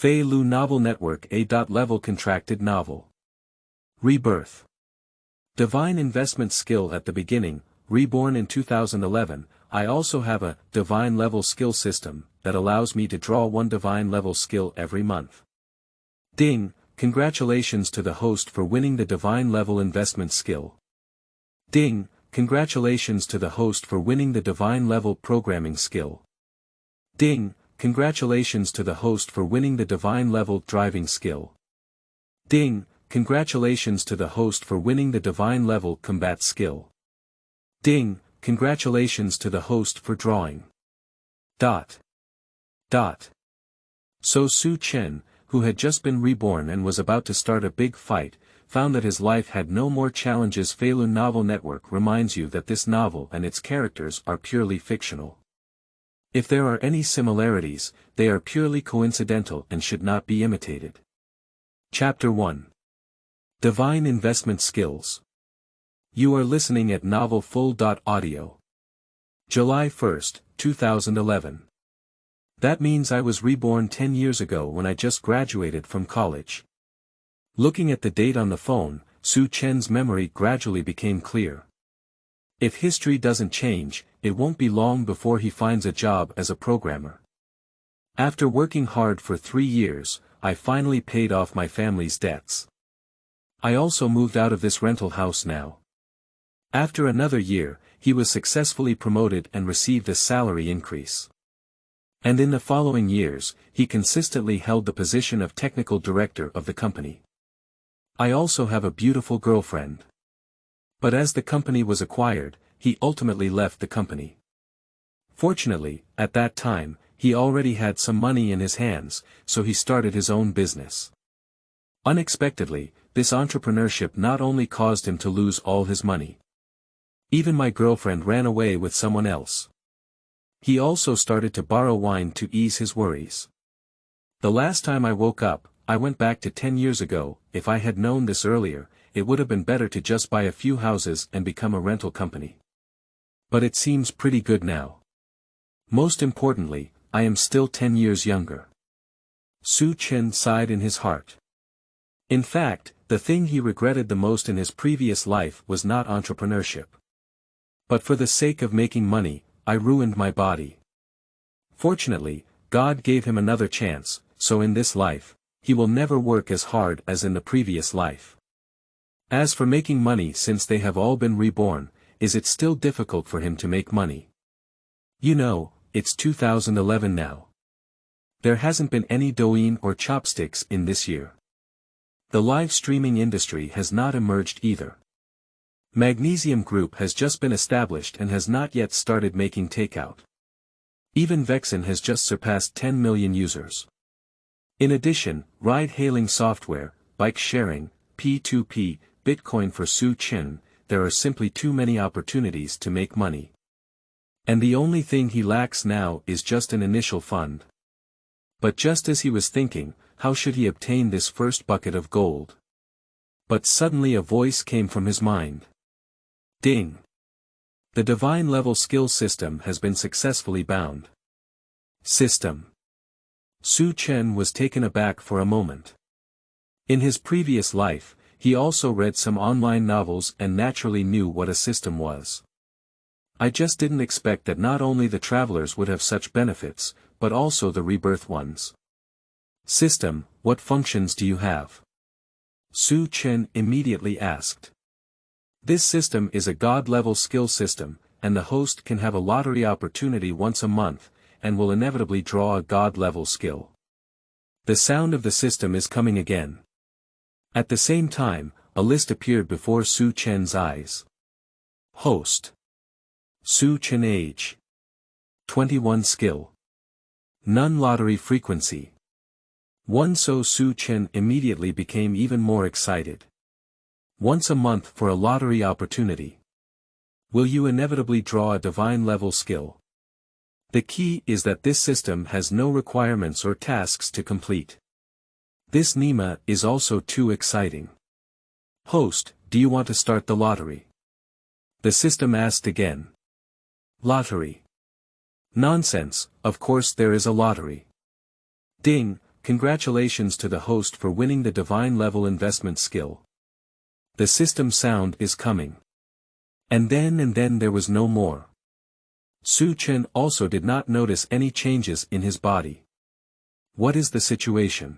Feilu Novel Network A.Level Contracted Novel. Rebirth. Divine investment skill at the beginning, reborn in 2011. I also have a divine level skill system that allows me to draw one divine level skill every month. Ding, congratulations to the host for winning the divine level investment skill. Ding, congratulations to the host for winning the divine level programming skill. Ding, congratulations to the host for winning the divine level driving skill. Ding, congratulations to the host for winning the divine level combat skill. Ding, congratulations to the host for drawing. So Su Chen, who had just been reborn and was about to start a big fight, found that his life had no more challenges. Feilu Novel Network reminds you that this novel and its characters are purely fictional. If there are any similarities, they are purely coincidental and should not be imitated. Chapter 1. Divine Investment Skills. You are listening at novelfull.audio. July 1, 2011. That means I was reborn 10 years ago when I just graduated from college. Looking at the date on the phone, Su Chen's memory gradually became clear. If history doesn't change, it won't be long before he finds a job as a programmer. After working hard for 3 years, I finally paid off my family's debts. I also moved out of this rental house now. After another year, he was successfully promoted and received a salary increase. And in the following years, he consistently held the position of technical director of the company. I also have a beautiful girlfriend. But as the company was acquired, he ultimately left the company. Fortunately, at that time, he already had some money in his hands, so he started his own business. Unexpectedly, this entrepreneurship not only caused him to lose all his money. Even my girlfriend ran away with someone else. He also started to borrow wine to ease his worries. The last time I woke up, I went back to 10 years ago. If I had known this earlier, it would have been better to just buy a few houses and become a rental company. But it seems pretty good now. Most importantly, I am still 10 years younger. Su Chen sighed in his heart. In fact, the thing he regretted the most in his previous life was not entrepreneurship. But for the sake of making money, I ruined my body. Fortunately, God gave him another chance, so in this life, he will never work as hard as in the previous life. As for making money, since they have all been reborn, is it still difficult for him to make money? You know, it's 2011 now. There hasn't been any Douyin or chopsticks in this year. The live streaming industry has not emerged either. Magnesium Group has just been established and has not yet started making takeout. Even Vexen has just surpassed 10 million users. In addition, ride-hailing software, bike sharing, P2P, Bitcoin for Su Chen, there are simply too many opportunities to make money. And the only thing he lacks now is just an initial fund. But just as he was thinking, how should he obtain this first bucket of gold? But suddenly a voice came from his mind. Ding! The divine level skill system has been successfully bound. System. Su Chen was taken aback for a moment. In his previous life, he also read some online novels and naturally knew what a system was. I just didn't expect that not only the travelers would have such benefits, but also the rebirth ones. System, what functions do you have? Su Chen immediately asked. This system is a God-level skill system, and the host can have a lottery opportunity once a month, and will inevitably draw a God-level skill. The sound of the system is coming again. At the same time, a list appeared before Su Chen's eyes. Host. Su Chen age. 21 skill. None lottery frequency. 1. So Su Chen immediately became even more excited. Once a month for a lottery opportunity. Will you inevitably draw a divine level skill? The key is that this system has no requirements or tasks to complete. This Nima is also too exciting. Host, do you want to start the lottery? The system asked again. Lottery. Nonsense, of course there is a lottery. Ding, Congratulations to the host for winning the divine level investment skill. The system sound is coming. And then there was no more. Su Chen also did not notice any changes in his body. What is the situation?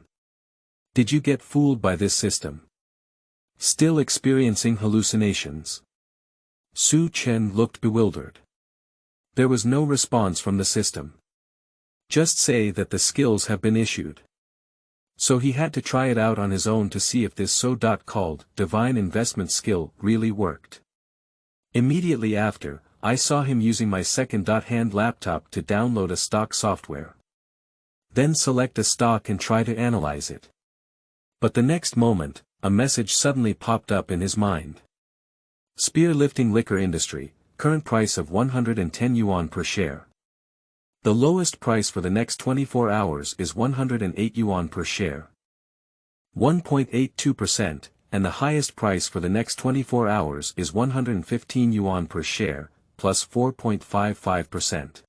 Did you get fooled by this system? Still experiencing hallucinations? Su Chen looked bewildered. There was no response from the system. Just say that the skills have been issued. So he had to try it out on his own to see if this so-called divine investment skill really worked. Immediately after, I saw him using my second-hand laptop to download a stock software. Then select a stock and try to analyze it. But the next moment, a message suddenly popped up in his mind. Spear-lifting liquor industry, current price of 110 yuan per share. The lowest price for the next 24 hours is 108 yuan per share. 1.82%, and the highest price for the next 24 hours is 115 yuan per share, plus 4.55%.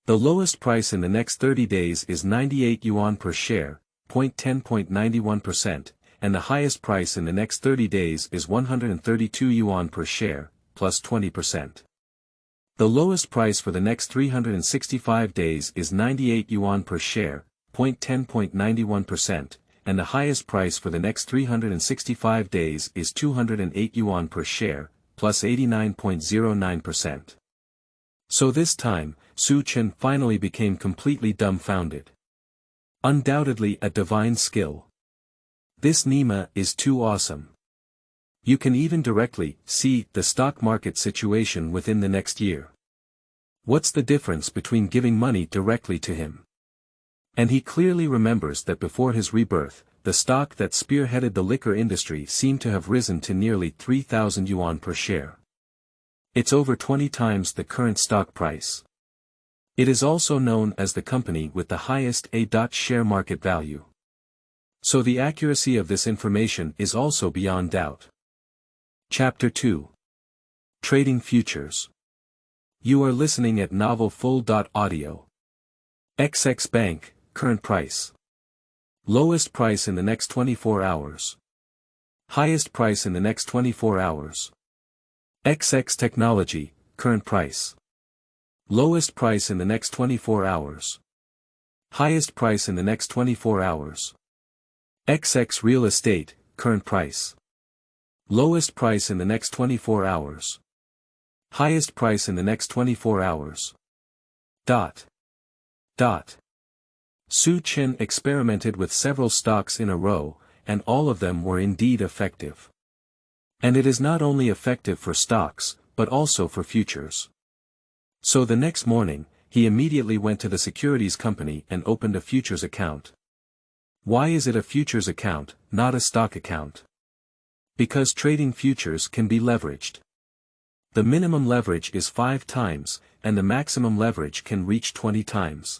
The lowest price in the next 30 days is 98 yuan per share, 10.91%, and the highest price in the next 30 days is 132 yuan per share, plus 20%. The lowest price for the next 365 days is 98 yuan per share, 10.91%, and the highest price for the next 365 days is 208 yuan per share, plus 89.09%. So this time, Su Chen finally became completely dumbfounded. Undoubtedly a divine skill. This Nima is too awesome. You can even directly see the stock market situation within the next year. What's the difference between giving money directly to him? And he clearly remembers that before his rebirth, the stock that spearheaded the liquor industry seemed to have risen to nearly 3,000 yuan per share. It's over 20 times the current stock price. It is also known as the company with the highest share market value. So the accuracy of this information is also beyond doubt. Chapter 2. Trading Futures. You are listening at Novel Full.audio. XX Bank, current price. Lowest price in the next 24 hours. Highest price in the next 24 hours. XX Technology, current price. Lowest price in the next 24 hours. Highest price in the next 24 hours. XX Real Estate, current price. Lowest price in the next 24 hours. Highest price in the next 24 hours. Su Chen experimented with several stocks in a row, and all of them were indeed effective. And it is not only effective for stocks, but also for futures. So the next morning, he immediately went to the securities company and opened a futures account. Why is it a futures account, not a stock account? Because trading futures can be leveraged. The minimum leverage is 5 times, and the maximum leverage can reach 20 times.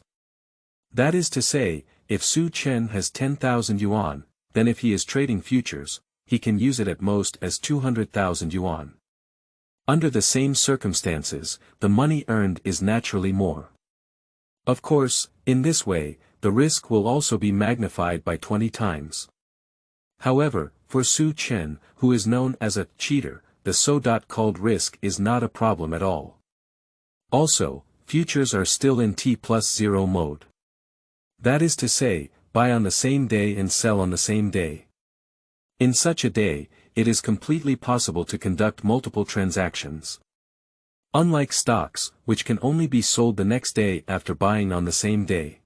That is to say, if Su Chen has 10,000 yuan, then if he is trading futures, he can use it at most as 200,000 yuan. Under the same circumstances, the money earned is naturally more. Of course, in this way, the risk will also be magnified by 20 times. However, for Su Chen, who is known as a cheater, the so-called risk is not a problem at all. Also, futures are still in T+0 mode. That is to say, buy on the same day and sell on the same day. In such a day, it is completely possible to conduct multiple transactions. Unlike stocks, which can only be sold the next day after buying on the same day.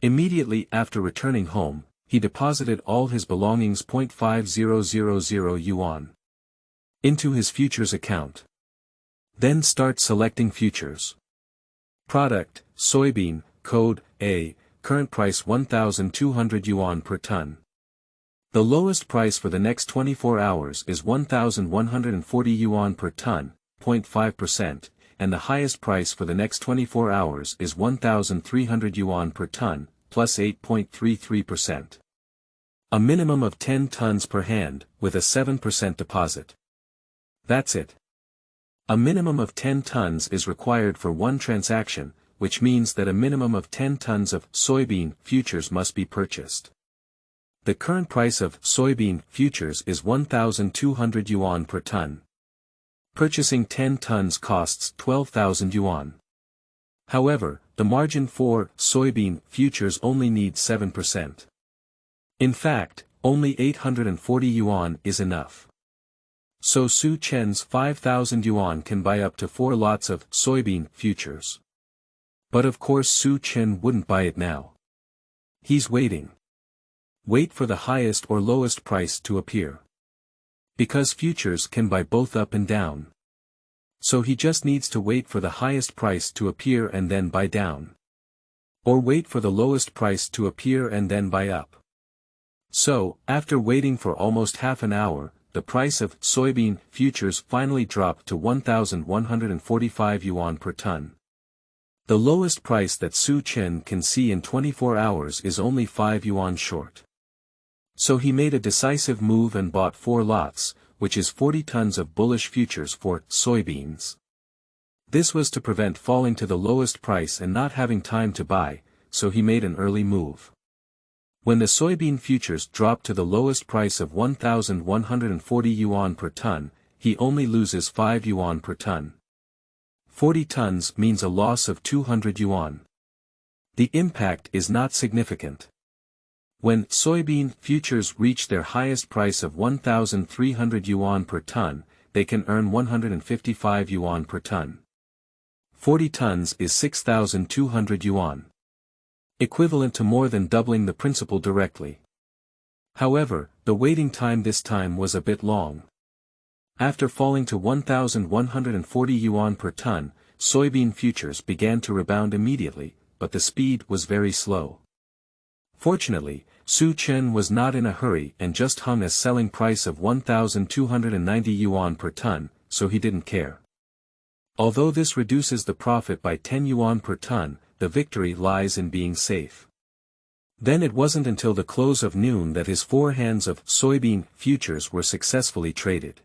Immediately after returning home, he deposited all his belongings .5000 yuan into his futures account. Then start selecting futures. Product, soybean, code, A, current price 1,200 yuan per ton. The lowest price for the next 24 hours is 1,140 yuan per ton, 0.5%, and the highest price for the next 24 hours is 1,300 yuan per ton, plus 8.33%. A minimum of 10 tons per hand, with a 7% deposit. That's it. A minimum of 10 tons is required for one transaction, which means that a minimum of 10 tons of soybean futures must be purchased. The current price of soybean futures is 1,200 yuan per ton. Purchasing 10 tons costs 12,000 yuan. However, the margin for soybean futures only needs 7%. In fact, only 840 yuan is enough. So Su Chen's 5,000 yuan can buy up to 4 lots of soybean futures. But of course Su Chen wouldn't buy it now. He's waiting. Wait for the highest or lowest price to appear. Because futures can buy both up and down. So he just needs to wait for the highest price to appear and then buy down. Or wait for the lowest price to appear and then buy up. So, after waiting for almost half an hour, the price of soybean futures finally dropped to 1,145 yuan per ton. The lowest price that Su Chen can see in 24 hours is only 5 yuan short. So he made a decisive move and bought 4 lots, which is 40 tons of bullish futures for soybeans. This was to prevent falling to the lowest price and not having time to buy, so he made an early move. When the soybean futures dropped to the lowest price of 1,140 yuan per ton, he only loses 5 yuan per ton. 40 tons means a loss of 200 yuan. The impact is not significant. When soybean futures reach their highest price of 1,300 yuan per ton, they can earn 155 yuan per ton. 40 tons is 6,200 yuan. Equivalent to more than doubling the principal directly. However, the waiting time this time was a bit long. After falling to 1,140 yuan per ton, soybean futures began to rebound immediately, but the speed was very slow. Fortunately, Su Chen was not in a hurry and just hung a selling price of 1,290 yuan per ton, so he didn't care. Although this reduces the profit by 10 yuan per ton, the victory lies in being safe. Then it wasn't until the close of noon that his 4 hands of soybean futures were successfully traded.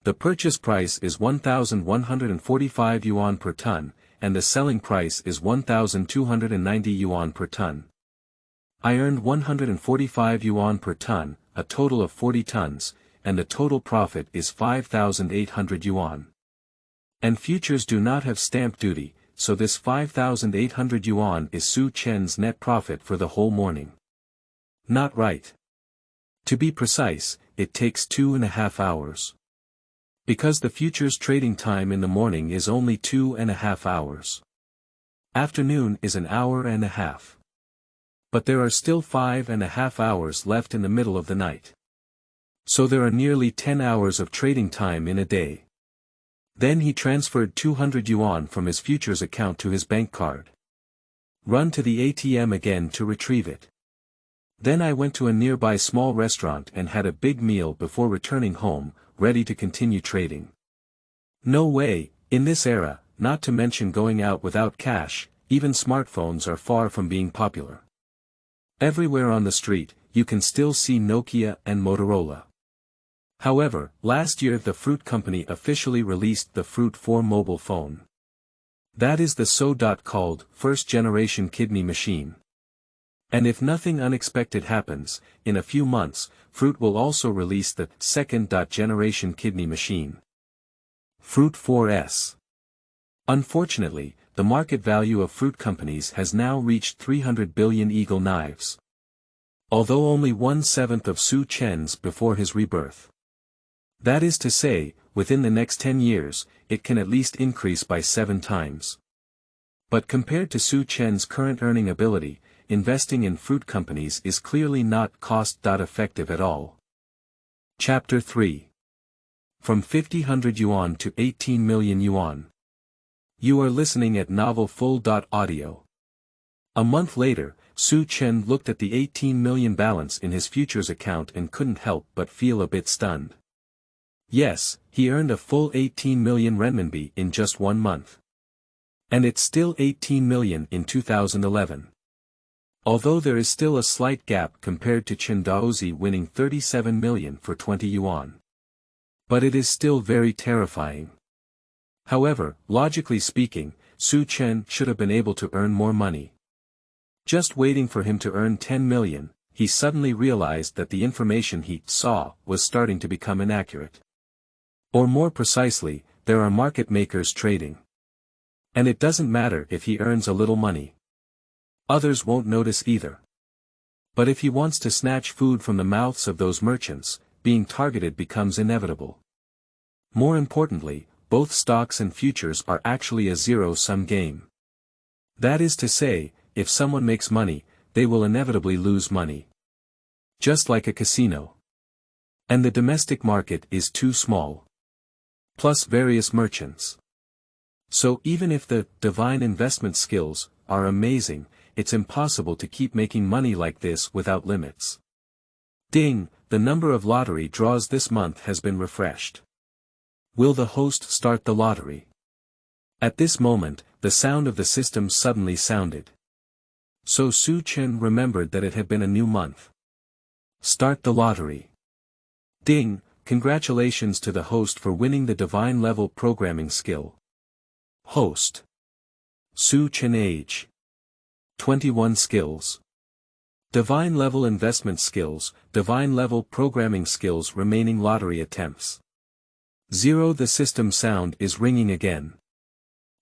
The purchase price is 1,145 yuan per ton, and the selling price is 1,290 yuan per ton. I earned 145 yuan per ton, a total of 40 tons, and the total profit is 5,800 yuan. And futures do not have stamp duty, so this 5,800 yuan is Su Chen's net profit for the whole morning. Not right. To be precise, it takes 2.5 hours. Because the futures trading time in the morning is only 2.5 hours. Afternoon is an hour and a half. But there are still 5.5 hours left in the middle of the night. So there are nearly 10 hours of trading time in a day. Then he transferred 200 yuan from his futures account to his bank card. Run to the ATM again to retrieve it. Then I went to a nearby small restaurant and had a big meal before returning home, ready to continue trading. No way, in this era, not to mention going out without cash, even smartphones are far from being popular. Everywhere on the street, you can still see Nokia and Motorola. However, last year the fruit company officially released the Fruit 4 mobile phone. That is the so-called first-generation kidney machine. And if nothing unexpected happens, in a few months, Fruit will also release the second-generation kidney machine. Fruit 4S. Unfortunately, the market value of fruit companies has now reached 300 billion eagle knives. Although only 1/7 of Su Chen's before his rebirth. That is to say, within the next 10 years, it can at least increase by 7 times. But compared to Su Chen's current earning ability, investing in fruit companies is clearly not cost-effective at all. Chapter 3. From 50,000 yuan to 18 million yuan. You are listening at novelfull.audio. A month later, Su Chen looked at the 18 million balance in his futures account and couldn't help but feel a bit stunned. Yes, he earned a full 18 million renminbi in just 1 month. And it's still 18 million in 2011. Although there is still a slight gap compared to Chen Daozi winning 37 million for 20 yuan. But it is still very terrifying. However, logically speaking, Su Chen should have been able to earn more money. Just waiting for him to earn 10 million, he suddenly realized that the information he saw was starting to become inaccurate. Or more precisely, there are market makers trading. And it doesn't matter if he earns a little money. Others won't notice either. But if he wants to snatch food from the mouths of those merchants, being targeted becomes inevitable. More importantly, both stocks and futures are actually a zero-sum game. That is to say, if someone makes money, they will inevitably lose money. Just like a casino. And the domestic market is too small. Plus various merchants. So even if the divine investment skills are amazing, it's impossible to keep making money like this without limits. Ding, the number of lottery draws this month has been refreshed. Will the host start the lottery? At this moment, the sound of the system suddenly sounded. So Su Chen remembered that it had been a new month. Start the lottery. Ding, congratulations to the host for winning the divine level programming skill. Host. Su Chen age. 21 skills. Divine level investment skills, divine level programming skills remaining lottery attempts. 0. The system sound is ringing again.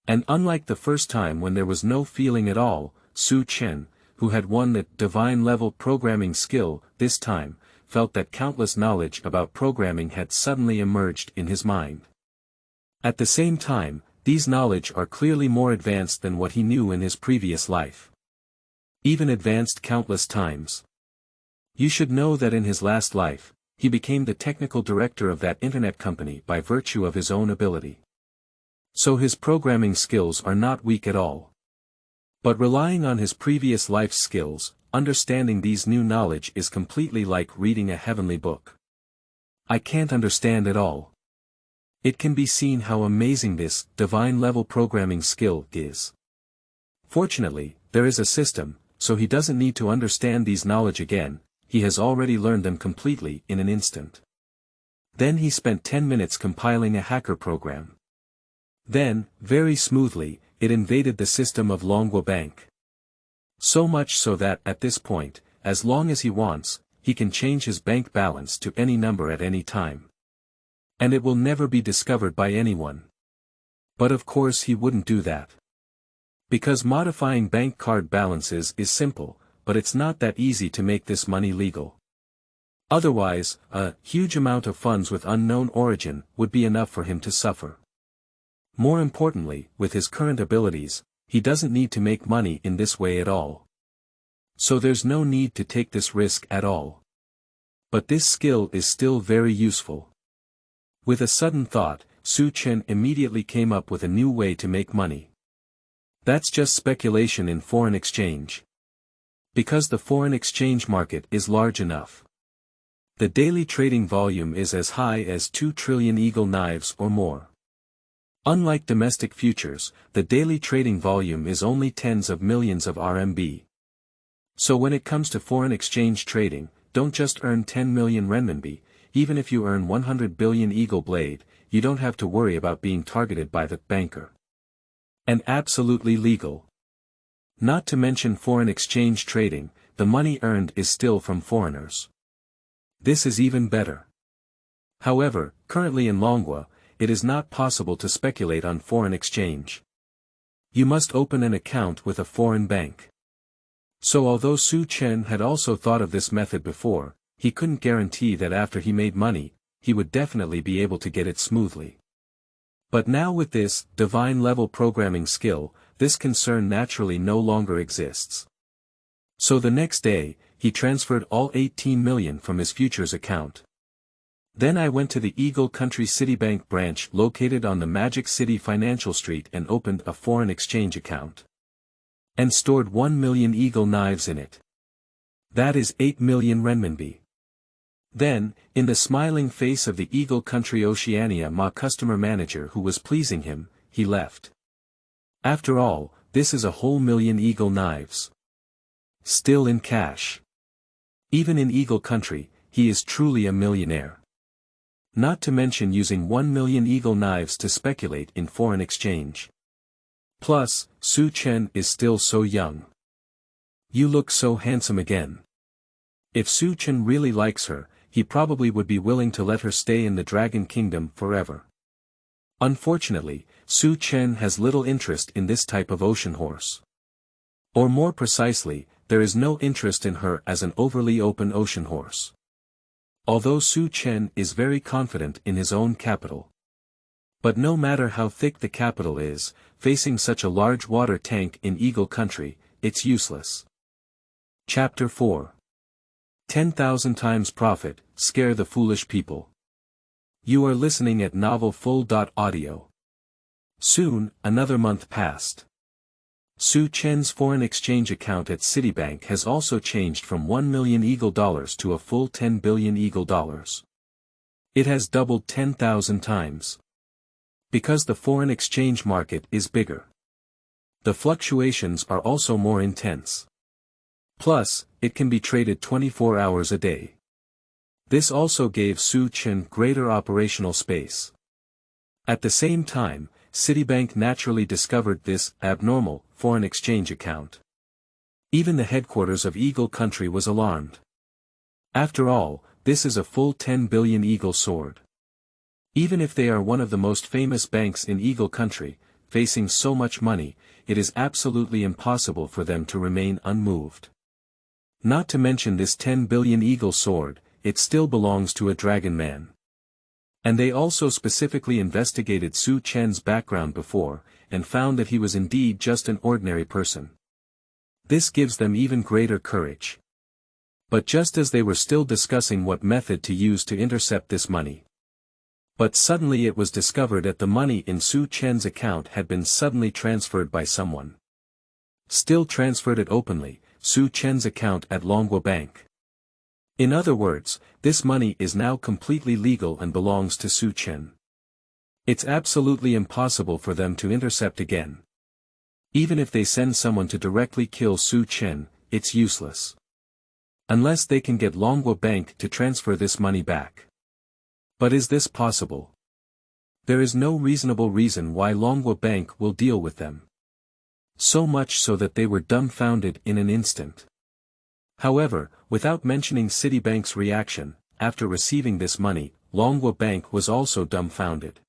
And unlike the first time when there was no feeling at all, Su Chen, who had won the divine level programming skill, this time, felt that countless knowledge about programming had suddenly emerged in his mind. At the same time, these knowledge are clearly more advanced than what he knew in his previous life. Even advanced countless times. You should know that in his last life, he became the technical director of that internet company by virtue of his own ability. So his programming skills are not weak at all. But relying on his previous life's skills, understanding these new knowledge is completely like reading a heavenly book. I can't understand it all. It can be seen how amazing this divine level programming skill is. Fortunately, there is a system, so he doesn't need to understand these knowledge again, he has already learned them completely in an instant. Then he spent 10 minutes compiling a hacker program. Then, very smoothly, it invaded the system of Longwa Bank. So much so that at this point, as long as he wants, he can change his bank balance to any number at any time. And it will never be discovered by anyone. But of course he wouldn't do that. Because modifying bank card balances is simple, but it's not that easy to make this money legal. Otherwise, a huge amount of funds with unknown origin would be enough for him to suffer. More importantly, with his current abilities, he doesn't need to make money in this way at all. So there's no need to take this risk at all. But this skill is still very useful. With a sudden thought, Su Chen immediately came up with a new way to make money. That's just speculation in foreign exchange. Because the foreign exchange market is large enough. The daily trading volume is as high as 2 trillion eagle knives or more. Unlike domestic futures, the daily trading volume is only tens of millions of RMB. So when it comes to foreign exchange trading, don't just earn 10 million renminbi, even if you earn 100 billion eagle blade, you don't have to worry about being targeted by the banker. And absolutely legal. Not to mention foreign exchange trading, the money earned is still from foreigners. This is even better. However, currently in Longwa, it is not possible to speculate on foreign exchange. You must open an account with a foreign bank. So although Su Chen had also thought of this method before, he couldn't guarantee that after he made money, he would definitely be able to get it smoothly. But now with this divine level programming skill, this concern naturally no longer exists. So the next day, he transferred all 18 million from his futures account. Then I went to the Eagle Country Citibank branch located on the Magic City Financial Street and opened a foreign exchange account. And stored 1 million eagle knives in it. That is 8 million renminbi. Then, in the smiling face of the Eagle Country Oceania customer manager who was pleasing him, he left. After all, this is a whole million eagle knives. Still in cash. Even in Eagle Country, he is truly a millionaire. Not to mention using 1 million eagle knives to speculate in foreign exchange. Plus, Su Chen is still so young. You look so handsome again. If Su Chen really likes her, he probably would be willing to let her stay in the Dragon Kingdom forever. Unfortunately, Su Chen has little interest in this type of ocean horse. Or more precisely, there is no interest in her as an overly open ocean horse. Although Su Chen is very confident in his own capital. But no matter how thick the capital is, facing such a large water tank in Eagle Country, it's useless. Chapter 4. 10,000 times profit, scare the foolish people. You are listening at novelfull.audio. Soon, another month passed. Su Chen's foreign exchange account at Citibank has also changed from 1 million Eagle dollars to a full 10 billion Eagle dollars. It has doubled 10,000 times. Because the foreign exchange market is bigger. The fluctuations are also more intense. Plus, it can be traded 24 hours a day. This also gave Su Chen greater operational space. At the same time, Citibank naturally discovered this abnormal foreign exchange account. Even the headquarters of Eagle Country was alarmed. After all, this is a full 10 billion Eagle sword. Even if they are one of the most famous banks in Eagle Country, facing so much money, it is absolutely impossible for them to remain unmoved. Not to mention this 10 billion Eagle sword, it still belongs to a dragon man. And they also specifically investigated Su Chen's background before, and found that he was indeed just an ordinary person. This gives them even greater courage. But just as they were still discussing what method to use to intercept this money. But suddenly it was discovered that the money in Su Chen's account had been suddenly transferred by someone. Still transferred it openly, Su Chen's account at Longwo Bank. In other words, this money is now completely legal and belongs to Su Chen. It's absolutely impossible for them to intercept again. Even if they send someone to directly kill Su Chen, it's useless. Unless they can get Longwo Bank to transfer this money back. But is this possible? There is no reasonable reason why Longwo Bank will deal with them. So much so that they were dumbfounded in an instant. However, without mentioning Citibank's reaction, after receiving this money, Longwo Bank was also dumbfounded.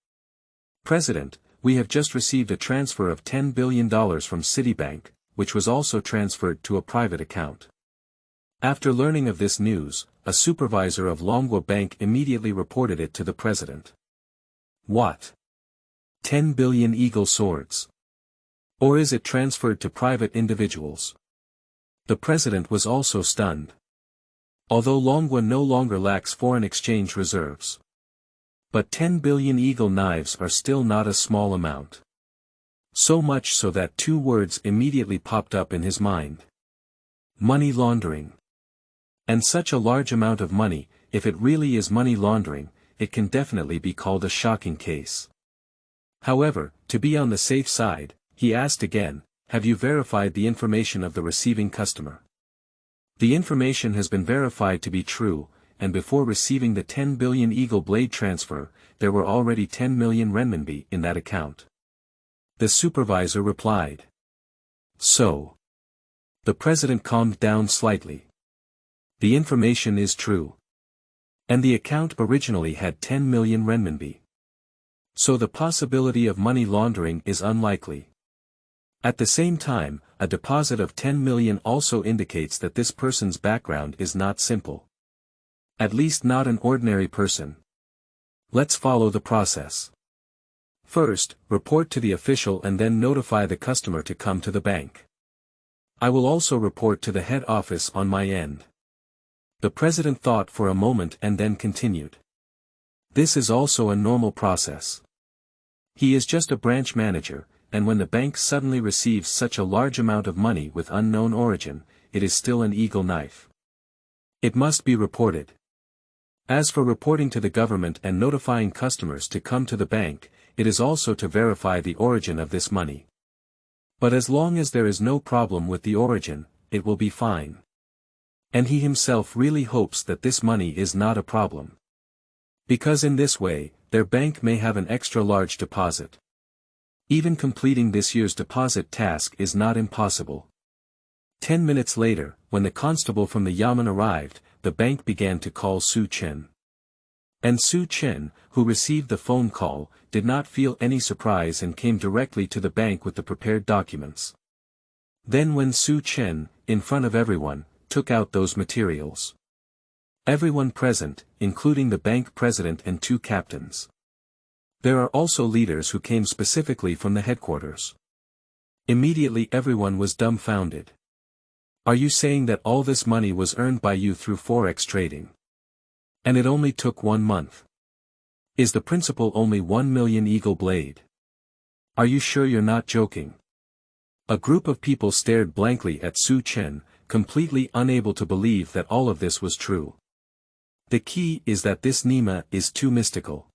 President, we have just received a transfer of $10 billion from Citibank, which was also transferred to a private account. After learning of this news, a supervisor of Longwo Bank immediately reported it to the president. What? 10 billion Eagle swords. Or is it transferred to private individuals? The president was also stunned. Although Longwo no longer lacks foreign exchange reserves. But 10 billion Eagle knives are still not a small amount. So much so that two words immediately popped up in his mind. Money laundering. And such a large amount of money, if it really is money laundering, it can definitely be called a shocking case. However, to be on the safe side, he asked again, have you verified the information of the receiving customer? The information has been verified to be true, and before receiving the 10 billion Eagle blade transfer, there were already 10 million renminbi in that account. The supervisor replied. So. The president calmed down slightly. The information is true. And the account originally had 10 million renminbi. So the possibility of money laundering is unlikely. At the same time, a deposit of 10 million also indicates that this person's background is not simple. At least not an ordinary person. Let's follow the process. First, report to the official and then notify the customer to come to the bank. I will also report to the head office on my end. The president thought for a moment and then continued. This is also a normal process. He is just a branch manager, and when the bank suddenly receives such a large amount of money with unknown origin, it is still an eagle knife. It must be reported. As for reporting to the government and notifying customers to come to the bank, it is also to verify the origin of this money. But as long as there is no problem with the origin, it will be fine. And he himself really hopes that this money is not a problem. Because in this way, their bank may have an extra large deposit. Even completing this year's deposit task is not impossible. 10 minutes later, when the constable from the Yamen arrived, the bank began to call Su Chen. And Su Chen, who received the phone call, did not feel any surprise and came directly to the bank with the prepared documents. Then when Su Chen, in front of everyone, took out those materials. Everyone present, including the bank president and 2 captains. There are also leaders who came specifically from the headquarters. Immediately everyone was dumbfounded. Are you saying that all this money was earned by you through forex trading? And it only took 1 month. Is the principal only 1 million eagle blade? Are you sure you're not joking? A group of people stared blankly at Su Chen, completely unable to believe that all of this was true. The key is that this Nima is too mystical.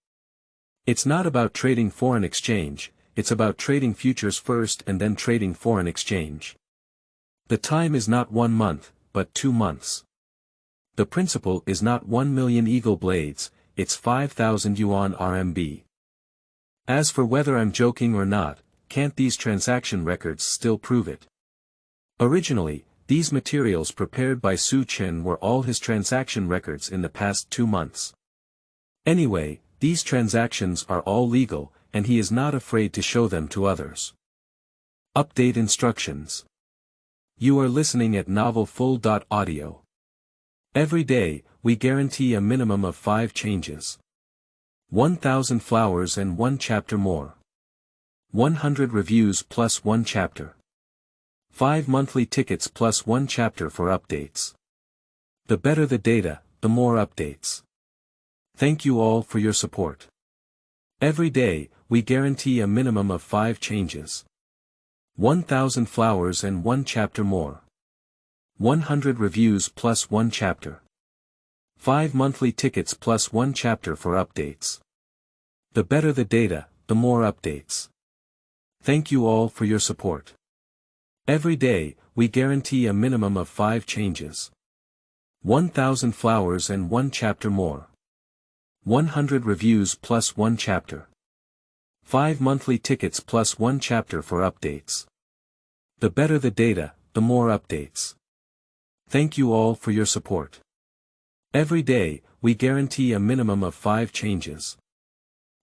It's not about trading foreign exchange, it's about trading futures first and then trading foreign exchange. The time is not 1 month, but 2 months. The principal is not 1 million eagle blades, it's 5,000 yuan RMB. As for whether I'm joking or not, can't these transaction records still prove it? Originally, these materials prepared by Su Chen were all his transaction records in the past 2 months. Anyway, these transactions are all legal, and he is not afraid to show them to others. Update instructions. You are listening at novelfull.audio. Every day, we guarantee a minimum of 5 changes. 1,000 flowers and 1 chapter more. 100 reviews plus 1 chapter. 5 monthly tickets plus 1 chapter for updates. The better the data, the more updates. Thank you all for your support. Every day, we guarantee a minimum of 5 changes. 1,000 flowers and 1 chapter more. 100 reviews plus 1 chapter. 5 monthly tickets plus 1 chapter for updates. The better the data, the more updates. Thank you all for your support. Every day, we guarantee a minimum of 5 changes. 1,000 flowers and 1 chapter more. 100 reviews plus 1 chapter. 5 monthly tickets plus 1 chapter for updates. The better the data, the more updates. Thank you all for your support. Every day, we guarantee a minimum of 5 changes.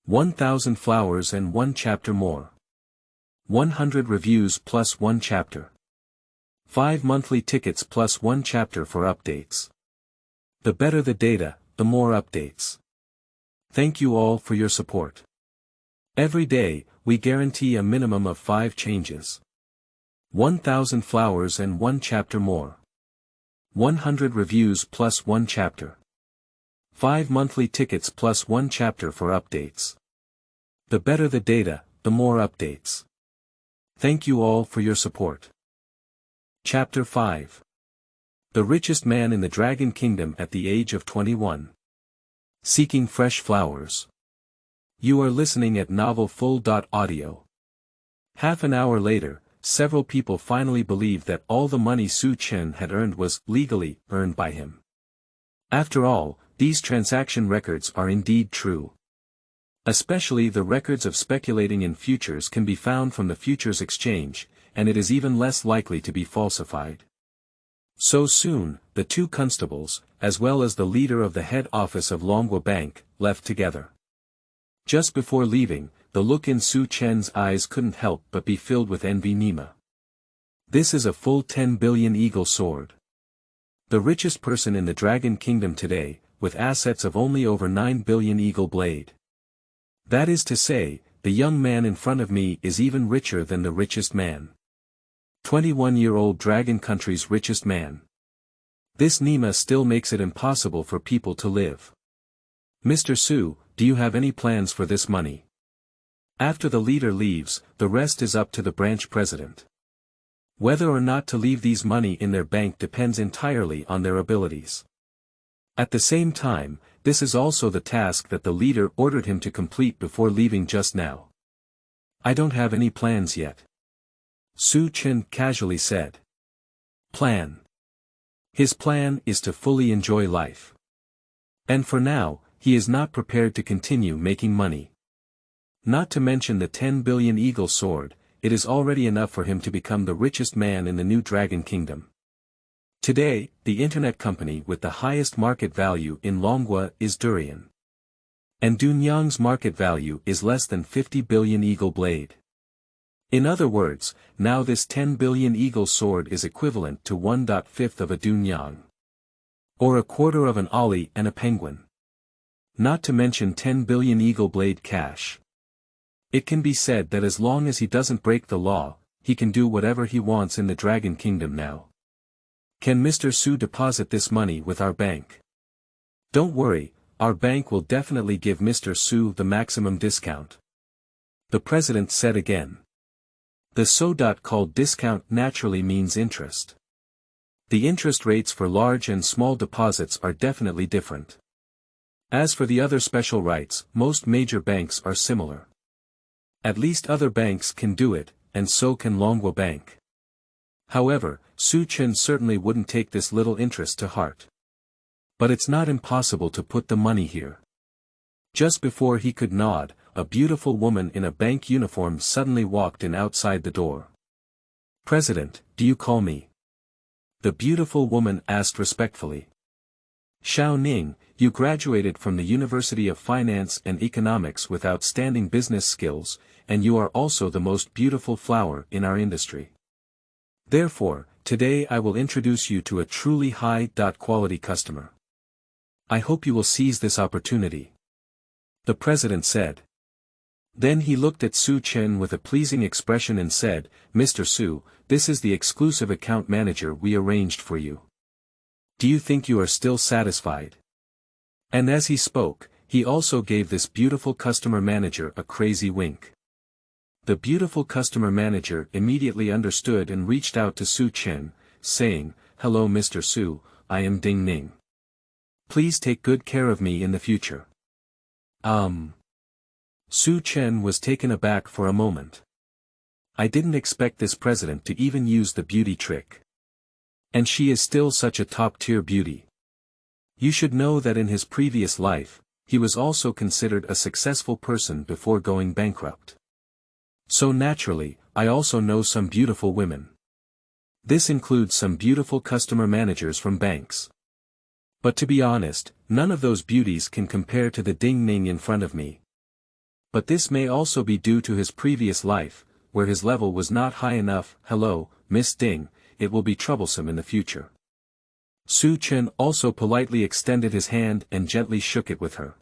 1,000 flowers and 1 chapter more. 100 reviews plus 1 chapter. 5 monthly tickets plus 1 chapter for updates. The better the data, the more updates. Thank you all for your support. Every day, we guarantee a minimum of 5 changes. 1,000 flowers and 1 chapter more. 100 reviews plus 1 chapter. 5 monthly tickets plus 1 chapter for updates. The better the data, the more updates. Thank you all for your support. Chapter 5. The richest man in the Dragon Kingdom at the age of 21. Seeking fresh flowers. You are listening at novelfull.audio. Half an hour later, several people finally believed that all the money Su Chen had earned was legally earned by him. After all, these transaction records are indeed true. Especially the records of speculating in futures can be found from the futures exchange, and it is even less likely to be falsified. So soon, the 2 constables, as well as the leader of the head office of Longwa Bank, left together. Just before leaving, the look in Su Chen's eyes couldn't help but be filled with envy. Nima. This is a full 10 billion eagle sword. The richest person in the Dragon Kingdom today, with assets of only over 9 billion eagle blade. That is to say, the young man in front of me is even richer than the richest man. 21-year-old Dragon Country's richest man. This Nima still makes it impossible for people to live. Mr. Su, do you have any plans for this money? After the leader leaves, the rest is up to the branch president. Whether or not to leave these money in their bank depends entirely on their abilities. At the same time, this is also the task that the leader ordered him to complete before leaving just now. I don't have any plans yet. Su Chen casually said. Plan. His plan is to fully enjoy life. And for now, he is not prepared to continue making money. Not to mention the 10 billion eagle sword, it is already enough for him to become the richest man in the new Dragon Kingdom. Today, the internet company with the highest market value in Longhua is Durian. And Dunyang's market value is less than 50 billion eagle blade. In other words, now this 10 billion eagle sword is equivalent to 1/5 of a Dunyang. Or a quarter of an ollie and a penguin. Not to mention 10 billion eagle blade cash. It can be said that as long as he doesn't break the law, he can do whatever he wants in the Dragon Kingdom now. Can Mr. Su deposit this money with our bank? Don't worry, our bank will definitely give Mr. Su the maximum discount. The president said again. The so-called discount naturally means interest. The interest rates for large and small deposits are definitely different. As for the other special rights, most major banks are similar. At least other banks can do it, and so can Longhua Bank. However, Su Chen certainly wouldn't take this little interest to heart. But it's not impossible to put the money here. Just before he could nod, a beautiful woman in a bank uniform suddenly walked in outside the door. President, do you call me? The beautiful woman asked respectfully. Xiao Ning, you graduated from the University of Finance and Economics with outstanding business skills, and you are also the most beautiful flower in our industry. Therefore, today I will introduce you to a truly high-quality customer. I hope you will seize this opportunity. The president said. Then he looked at Su Chen with a pleasing expression and said, Mr. Su, this is the exclusive account manager we arranged for you. Do you think you are still satisfied? And as he spoke, he also gave this beautiful customer manager a crazy wink. The beautiful customer manager immediately understood and reached out to Su Chen, saying, Hello Mr. Su, I am Ding Ning. Please take good care of me in the future. Su Chen was taken aback for a moment. I didn't expect this president to even use the beauty trick. And she is still such a top-tier beauty. You should know that in his previous life, he was also considered a successful person before going bankrupt. So naturally, I also know some beautiful women. This includes some beautiful customer managers from banks. But to be honest, none of those beauties can compare to the Ding Ning in front of me. But this may also be due to his previous life, where his level was not high enough. Hello, Miss Ding, it will be troublesome in the future. Su Chen also politely extended his hand and gently shook it with her.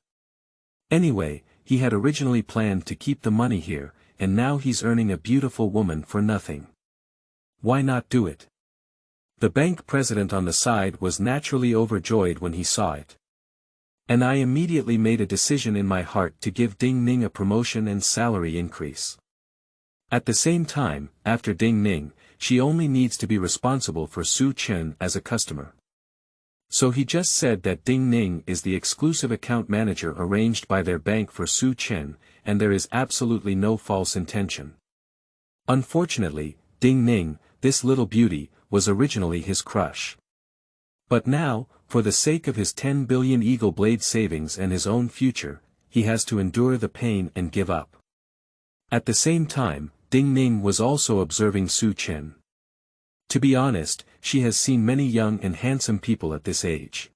Anyway, he had originally planned to keep the money here, and now he's earning a beautiful woman for nothing. Why not do it? The bank president on the side was naturally overjoyed when he saw it. And I immediately made a decision in my heart to give Ding Ning a promotion and salary increase. At the same time, after Ding Ning, she only needs to be responsible for Su Chen as a customer. So he just said that Ding Ning is the exclusive account manager arranged by their bank for Su Chen, and there is absolutely no false intention. Unfortunately, Ding Ning, this little beauty, was originally his crush. But now, for the sake of his 10 billion eagle blade savings and his own future, he has to endure the pain and give up. At the same time, Ding Ning was also observing Su Chen. To be honest, she has seen many young and handsome people at this age.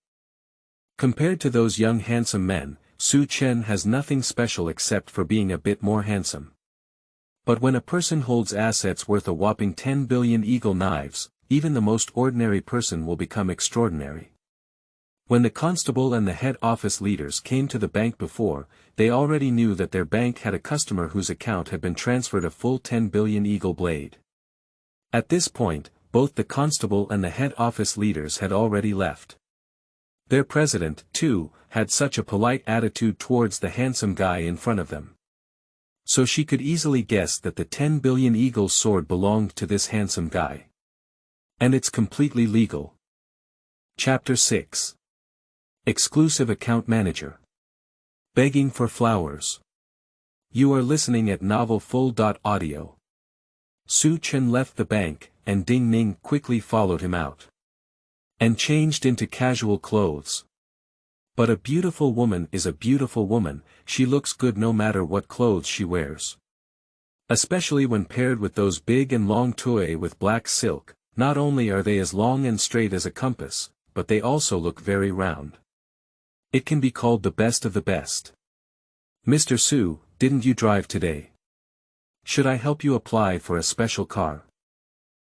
Compared to those young handsome men, Su Chen has nothing special except for being a bit more handsome. But when a person holds assets worth a whopping 10 billion eagle knives, even the most ordinary person will become extraordinary. When the constable and the head office leaders came to the bank before, they already knew that their bank had a customer whose account had been transferred a full 10 billion eagle blade. At this point, both the constable and the head office leaders had already left. Their president, too, had such a polite attitude towards the handsome guy in front of them. So she could easily guess that the 10 billion eagle sword belonged to this handsome guy. And it's completely legal. Chapter 6. Exclusive Account Manager. Begging for flowers. You are listening at novelfull.audio. Su Chen left the bank, and Ding Ning quickly followed him out. And changed into casual clothes. But a beautiful woman is a beautiful woman, she looks good no matter what clothes she wears. Especially when paired with those big and long tulle with black silk, not only are they as long and straight as a compass, but they also look very round. It can be called the best of the best. Mr. Su, didn't you drive today? Should I help you apply for a special car?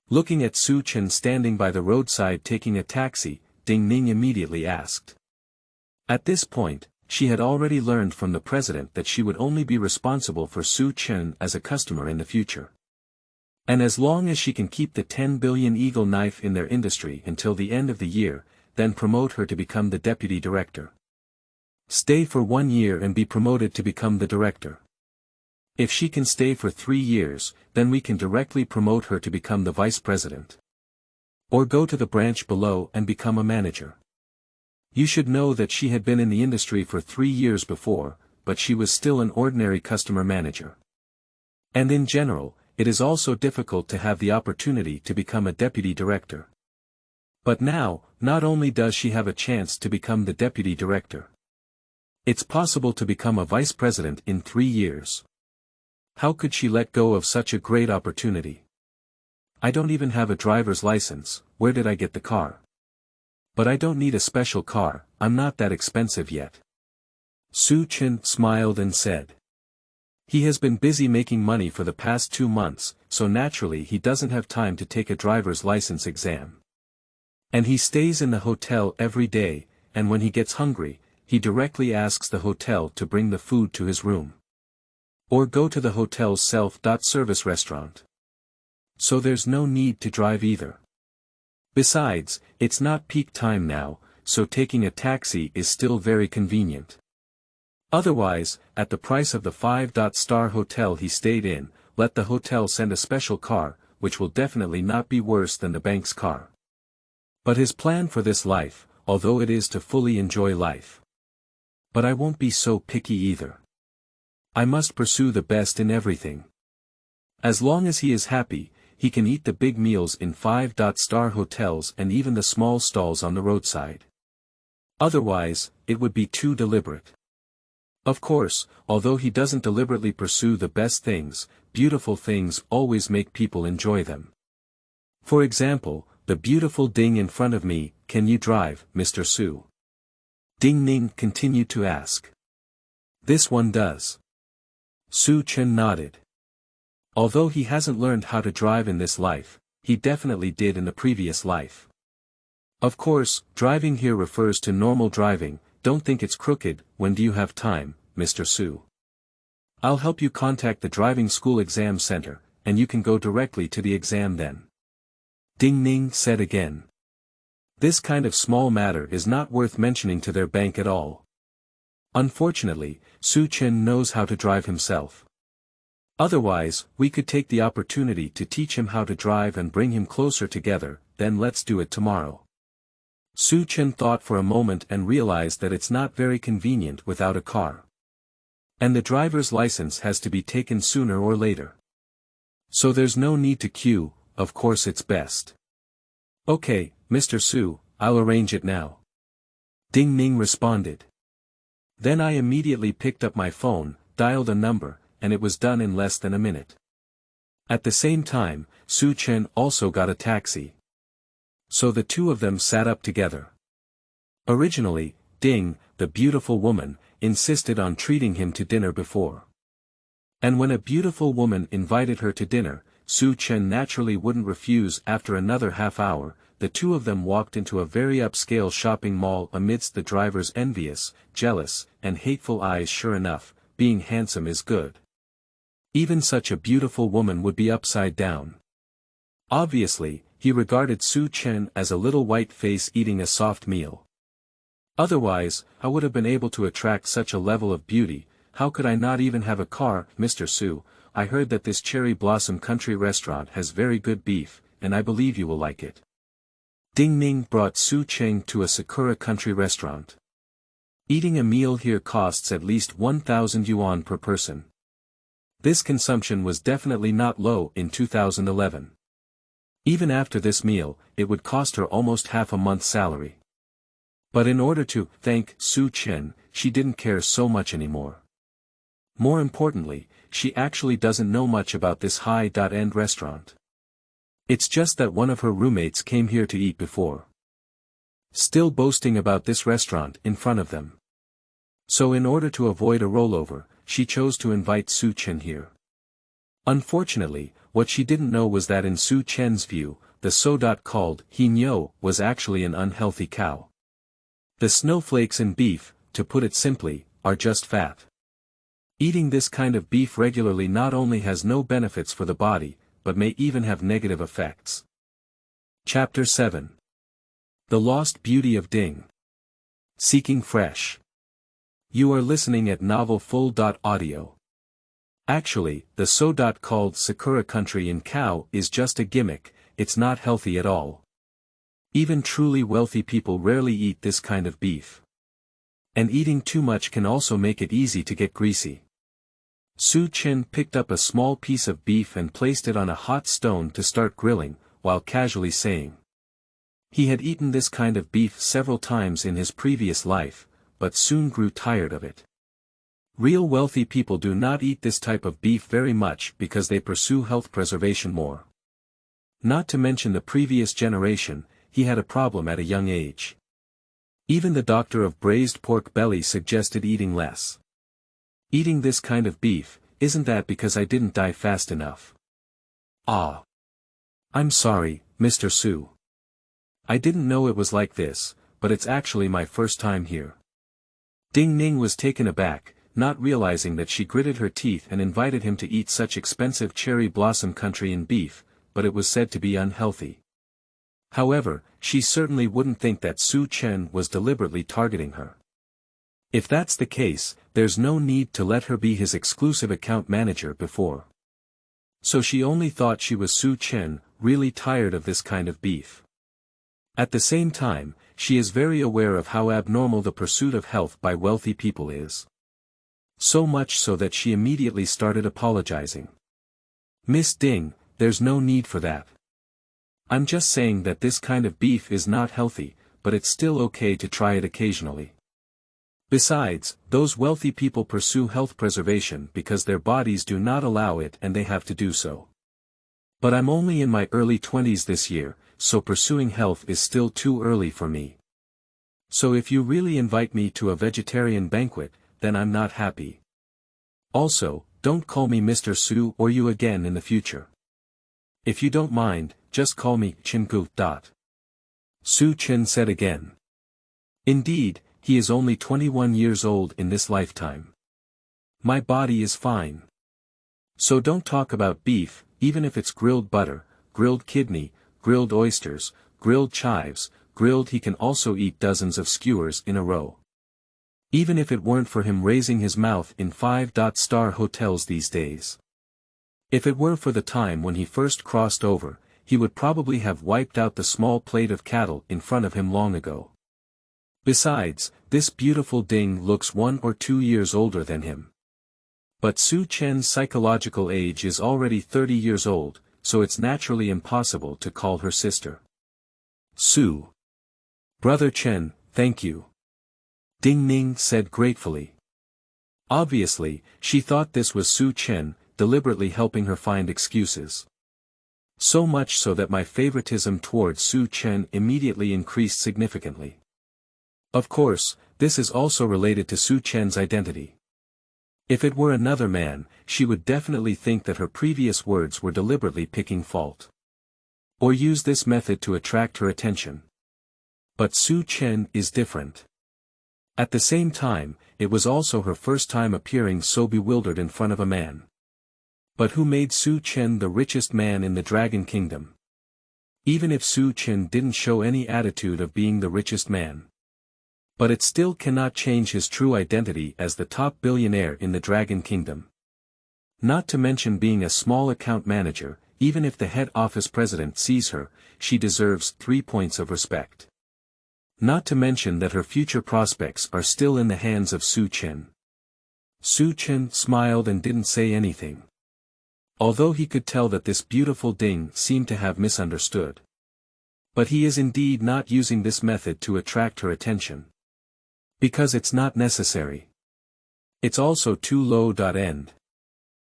Looking at Su Chen standing by the roadside taking a taxi, Ding Ning immediately asked. At this point, she had already learned from the president that she would only be responsible for Su Chen as a customer in the future. And as long as she can keep the 10 billion eagle knife in their industry until the end of the year, then promote her to become the deputy director. Stay for 1 year and be promoted to become the director. If she can stay for 3 years, then we can directly promote her to become the vice president. Or go to the branch below and become a manager. You should know that she had been in the industry for 3 years before, but she was still an ordinary customer manager. And in general, it is also difficult to have the opportunity to become a deputy director. But now, not only does she have a chance to become the deputy director. It's possible to become a vice president in 3 years. How could she let go of such a great opportunity? I don't even have a driver's license, where did I get the car? But I don't need a special car, I'm not that expensive yet. Su Chen smiled and said. He has been busy making money for the past 2 months, so naturally he doesn't have time to take a driver's license exam. And he stays in the hotel every day, and when he gets hungry, he directly asks the hotel to bring the food to his room. Or go to the hotel's self-service restaurant. So there's no need to drive either. Besides, it's not peak time now, so taking a taxi is still very convenient. Otherwise, at the price of the 5-star hotel he stayed in, let the hotel send a special car, which will definitely not be worse than the bank's car. But his plan for this life, although it is to fully enjoy life. But I won't be so picky either. I must pursue the best in everything. As long as he is happy, he can eat the big meals in 5-star hotels and even the small stalls on the roadside. Otherwise, it would be too deliberate. Of course, although he doesn't deliberately pursue the best things, beautiful things always make people enjoy them. For example, the beautiful Ding in front of me, can you drive, Mr. Su? Ding Ning continued to ask. This one does. Su Chen nodded. Although he hasn't learned how to drive in this life, he definitely did in the previous life. Of course, driving here refers to normal driving, don't think it's crooked. When do you have time, Mr. Su? I'll help you contact the driving school exam center, and you can go directly to the exam then. Ding Ning said again. This kind of small matter is not worth mentioning to their bank at all. Unfortunately, Su Chen knows how to drive himself. Otherwise, we could take the opportunity to teach him how to drive and bring him closer together, then let's do it tomorrow. Su Chen thought for a moment and realized that it's not very convenient without a car. And the driver's license has to be taken sooner or later. So there's no need to queue, of course it's best. Okay, Mr. Su, I'll arrange it now. Ding Ning responded. Then I immediately picked up my phone, dialed a number, and it was done in less than a minute. At the same time, Su Chen also got a taxi. So the two of them sat up together. Originally, Ding, the beautiful woman, insisted on treating him to dinner before. And when a beautiful woman invited her to dinner, Su Chen naturally wouldn't refuse. After another half hour, the two of them walked into a very upscale shopping mall amidst the driver's envious, jealous, and hateful eyes. Sure enough, being handsome is good. Even such a beautiful woman would be upside down. Obviously, he regarded Su Chen as a little white face eating a soft meal. Otherwise, I would have been able to attract such a level of beauty. How could I not even have a car? Mr. Su, I heard that this Cherry Blossom Country restaurant has very good beef, and I believe you will like it. Ding Ning brought Su Chen to a Sakura Country restaurant. Eating a meal here costs at least 1,000 yuan per person. This consumption was definitely not low in 2011. Even after this meal, it would cost her almost half a month's salary. But in order to thank Su Chen, she didn't care so much anymore. More importantly, she actually doesn't know much about this high-end restaurant. It's just that one of her roommates came here to eat before. Still boasting about this restaurant in front of them. So in order to avoid a rollover, she chose to invite Su Chen here. Unfortunately, what she didn't know was that in Su Chen's view, the so-called Hinyo was actually an unhealthy cow. The snowflakes in beef, to put it simply, are just fat. Eating this kind of beef regularly not only has no benefits for the body, but may even have negative effects. Chapter 7. The Lost Beauty of Ding. Seeking Fresh. You are listening at Novel Full.audio. Actually, the so-called Sakura country in cow is just a gimmick, it's not healthy at all. Even truly wealthy people rarely eat this kind of beef. And eating too much can also make it easy to get greasy. Su Chen picked up a small piece of beef and placed it on a hot stone to start grilling, while casually saying. He had eaten this kind of beef several times in his previous life, but soon grew tired of it. Real wealthy people do not eat this type of beef very much because they pursue health preservation more. Not to mention the previous generation, he had a problem at a young age. Even the doctor of braised pork belly suggested eating less. Eating this kind of beef, isn't that because I didn't die fast enough? Ah. I'm sorry, Mr. Su. I didn't know it was like this, but it's actually my first time here. Ding Ning was taken aback, not realizing that she gritted her teeth and invited him to eat such expensive cherry blossom country in beef, but it was said to be unhealthy. However, she certainly wouldn't think that Su Chen was deliberately targeting her. If that's the case, there's no need to let her be his exclusive account manager before. So she only thought she was Su Chen, really tired of this kind of beef. At the same time, she is very aware of how abnormal the pursuit of health by wealthy people is. So much so that she immediately started apologizing. Miss Ding, there's no need for that. I'm just saying that this kind of beef is not healthy, but it's still okay to try it occasionally. Besides, those wealthy people pursue health preservation because their bodies do not allow it and they have to do so. But I'm only in my early 20s this year, so pursuing health is still too early for me. So if you really invite me to a vegetarian banquet, then I'm not happy. Also, don't call me Mr. Su or you again in the future. If you don't mind, just call me Chinku. Su Chen said again. Indeed, he is only 21 years old in this lifetime. My body is fine. So don't talk about beef, even if it's grilled butter, grilled kidney, grilled oysters, grilled chives, grilled. He can also eat dozens of skewers in a row. Even if it weren't for him raising his mouth in 5-star hotels these days. If it were for the time when he first crossed over, he would probably have wiped out the small plate of cattle in front of him long ago. Besides, this beautiful Ding looks 1 or 2 years older than him. But Su Chen's psychological age is already 30 years old, so it's naturally impossible to call her sister. Su. Brother Chen, thank you. Ding Ning said gratefully. Obviously, she thought this was Su Chen, deliberately helping her find excuses. So much so that my favoritism towards Su Chen immediately increased significantly. Of course, this is also related to Su Chen's identity. If it were another man, she would definitely think that her previous words were deliberately picking fault. Or use this method to attract her attention. But Su Chen is different. At the same time, it was also her first time appearing so bewildered in front of a man. But who made Su Chen the richest man in the Dragon Kingdom? Even if Su Chen didn't show any attitude of being the richest man. But it still cannot change his true identity as the top billionaire in the Dragon Kingdom. Not to mention being a small account manager, even if the head office president sees her, she deserves 3 points of respect. Not to mention that her future prospects are still in the hands of Su Chen. Su Chen smiled and didn't say anything. Although he could tell that this beautiful Ding seemed to have misunderstood. But he is indeed not using this method to attract her attention. Because it's not necessary. It's also too low. End.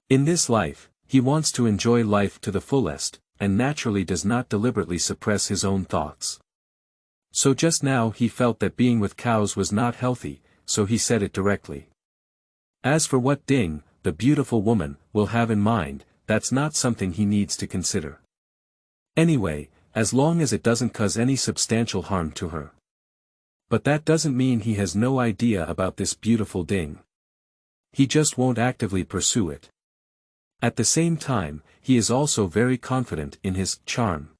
In this life, he wants to enjoy life to the fullest, and naturally does not deliberately suppress his own thoughts. So just now he felt that being with cows was not healthy, so he said it directly. As for what Ding, the beautiful woman, will have in mind, that's not something he needs to consider. Anyway, as long as it doesn't cause any substantial harm to her. But that doesn't mean he has no idea about this beautiful Ding. He just won't actively pursue it. At the same time, he is also very confident in his charm.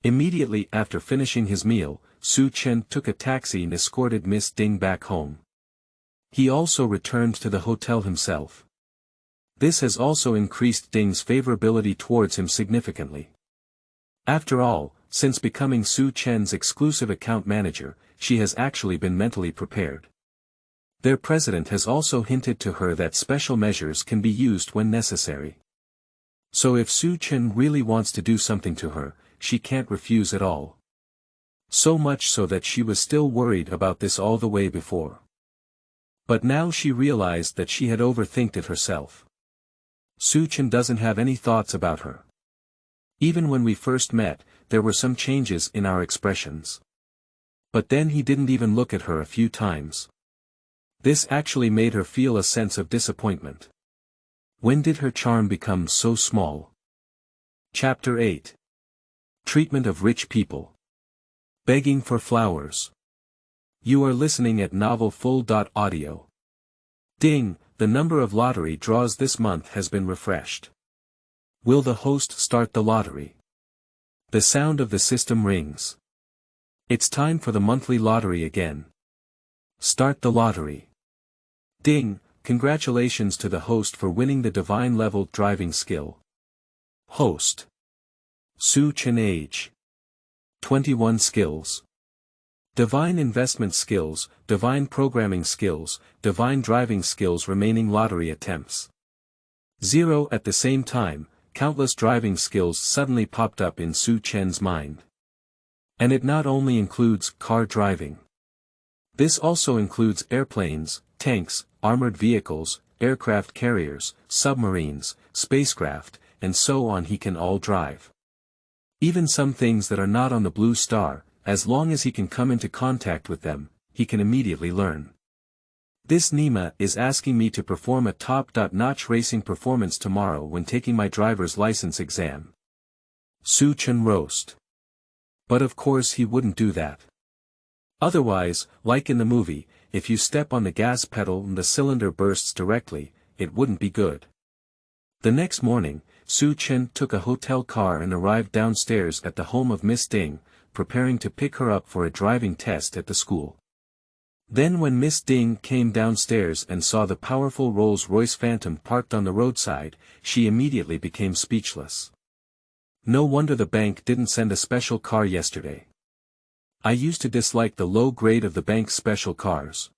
Immediately after finishing his meal, Su Chen took a taxi and escorted Miss Ding back home. He also returned to the hotel himself. This has also increased Ding's favorability towards him significantly. After all, since becoming Su Chen's exclusive account manager, she has actually been mentally prepared. Their president has also hinted to her that special measures can be used when necessary. So if Su Chen really wants to do something to her, she can't refuse at all. So much so that she was still worried about this all the way before. But now she realized that she had overthinked it herself. Su Chen doesn't have any thoughts about her. Even when we first met, there were some changes in our expressions. But then he didn't even look at her a few times. This actually made her feel a sense of disappointment. When did her charm become so small? Chapter 8. Treatment of Rich People. Begging for Flowers. You are listening at novelfull.audio. Ding, the number of lottery draws this month has been refreshed. Will the host start the lottery? The sound of the system rings. It's time for the monthly lottery again. Start the lottery. Ding, congratulations to the host for winning the divine level driving skill. Host. Su Chen age. 21 skills. Divine investment skills, divine programming skills, divine driving skills remaining lottery attempts. 0 at the same time. Countless driving skills suddenly popped up in Su Chen's mind. And it not only includes car driving. This also includes airplanes, tanks, armored vehicles, aircraft carriers, submarines, spacecraft, and so on. He can all drive. Even some things that are not on the blue star, as long as he can come into contact with them, he can immediately learn. This Nima is asking me to perform a top-notch racing performance tomorrow when taking my driver's license exam. Su Chen roast. But of course he wouldn't do that. Otherwise, like in the movie, if you step on the gas pedal and the cylinder bursts directly, it wouldn't be good. The next morning, Su Chen took a hotel car and arrived downstairs at the home of Miss Ding, preparing to pick her up for a driving test at the school. Then when Miss Ding came downstairs and saw the powerful Rolls-Royce Phantom parked on the roadside, she immediately became speechless. No wonder the bank didn't send a special car yesterday. I used to dislike the low grade of the bank's special cars.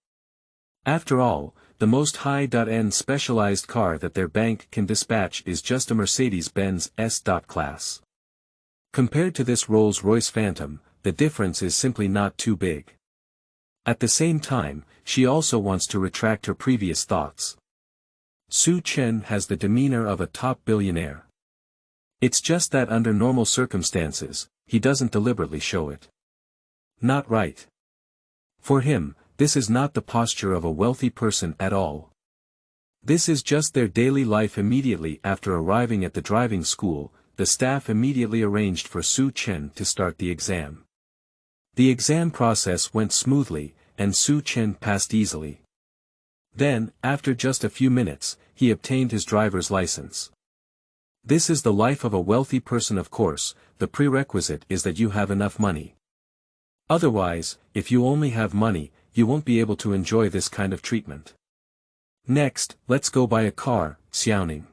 After all, the most high-end specialized car that their bank can dispatch is just a Mercedes-Benz S-Class. Compared to this Rolls-Royce Phantom, the difference is simply not too big. At the same time, she also wants to retract her previous thoughts. Su Chen has the demeanor of a top billionaire. It's just that under normal circumstances, he doesn't deliberately show it. Not right. For him, this is not the posture of a wealthy person at all. This is just their daily life. Immediately after arriving at the driving school, the staff immediately arranged for Su Chen to start the exam. The exam process went smoothly, and Su Chen passed easily. Then, after just a few minutes, he obtained his driver's license. This is the life of a wealthy person. Of course, the prerequisite is that you have enough money. Otherwise, if you only have money, you won't be able to enjoy this kind of treatment. Next, let's go buy a car, Xiaoning.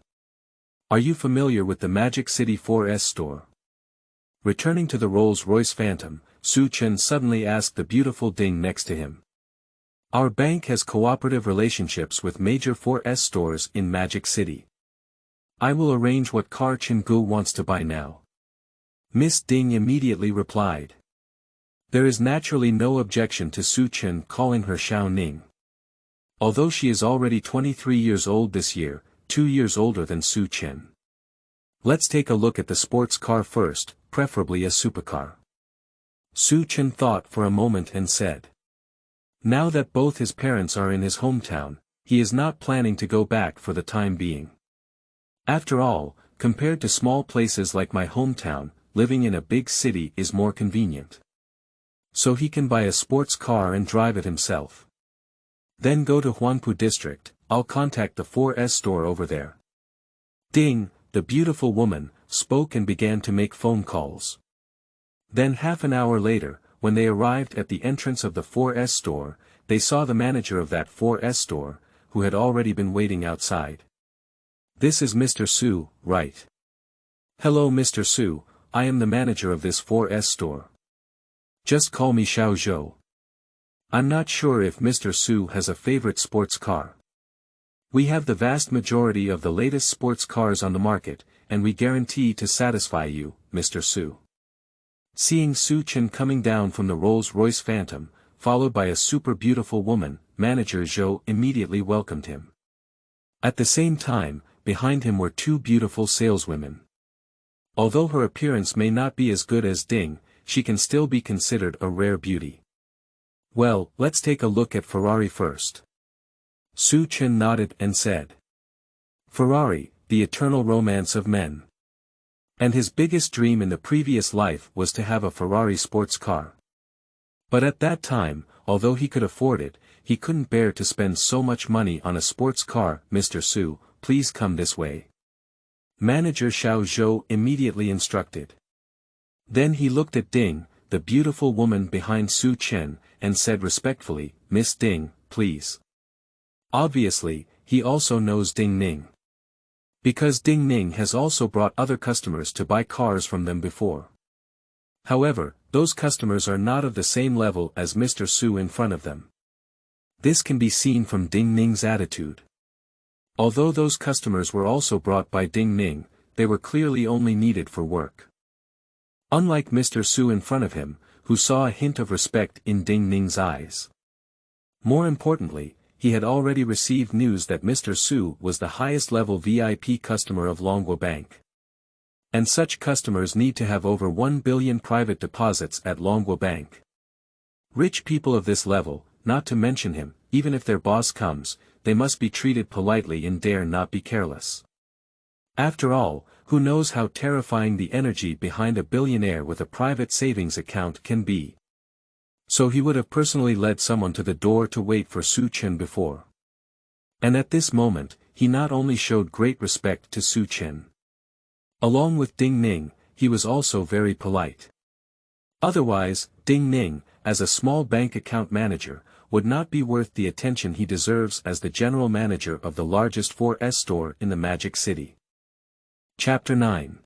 Are you familiar with the Magic City 4S store? Returning to the Rolls-Royce Phantom, Su Chen suddenly asked the beautiful Ding next to him. Our bank has cooperative relationships with major 4S stores in Magic City. I will arrange what car Chen Gu wants to buy now. Miss Ding immediately replied. There is naturally no objection to Su Chen calling her Xiao Ning. Although she is already 23 years old this year, 2 years older than Su Chen. Let's take a look at the sports car first, preferably a supercar. Su Chen thought for a moment and said. Now that both his parents are in his hometown, he is not planning to go back for the time being. After all, compared to small places like my hometown, living in a big city is more convenient. So he can buy a sports car and drive it himself. Then go to Huanpu district, I'll contact the 4S store over there. Ding, the beautiful woman, spoke and began to make phone calls. Then half an hour later, when they arrived at the entrance of the 4S store, they saw the manager of that 4S store, who had already been waiting outside. This is Mr. Su, right? Hello Mr. Su, I am the manager of this 4S store. Just call me Xiao Zhou. I'm not sure if Mr. Su has a favorite sports car. We have the vast majority of the latest sports cars on the market, and we guarantee to satisfy you, Mr. Su. Seeing Su Chen coming down from the Rolls-Royce Phantom, followed by a super beautiful woman, manager Zhou immediately welcomed him. At the same time, behind him were 2 beautiful saleswomen. Although her appearance may not be as good as Ding, she can still be considered a rare beauty. Well, let's take a look at Ferrari first. Su Chen nodded and said. Ferrari, the eternal romance of men. And his biggest dream in the previous life was to have a Ferrari sports car. But at that time, although he could afford it, he couldn't bear to spend so much money on a sports car. Mr. Su, please come this way. Manager Xiao Zhou immediately instructed. Then he looked at Ding, the beautiful woman behind Su Chen, and said respectfully, Miss Ding, please. Obviously, he also knows Ding Ning. Because Ding Ning has also brought other customers to buy cars from them before. However, those customers are not of the same level as Mr. Su in front of them. This can be seen from Ding Ning's attitude. Although those customers were also brought by Ding Ning, they were clearly only needed for work. Unlike Mr. Su in front of him, who saw a hint of respect in Ding Ning's eyes. More importantly, he had already received news that Mr. Su was the highest level VIP customer of Longhua Bank. And such customers need to have over 1 billion private deposits at Longhua Bank. Rich people of this level, not to mention him, even if their boss comes, they must be treated politely and dare not be careless. After all, who knows how terrifying the energy behind a billionaire with a private savings account can be. So he would have personally led someone to the door to wait for Su Chen before. And at this moment, he not only showed great respect to Su Chen. Along with Ding Ning, he was also very polite. Otherwise, Ding Ning, as a small bank account manager, would not be worth the attention he deserves as the general manager of the largest 4S store in the Magic City. Chapter 9.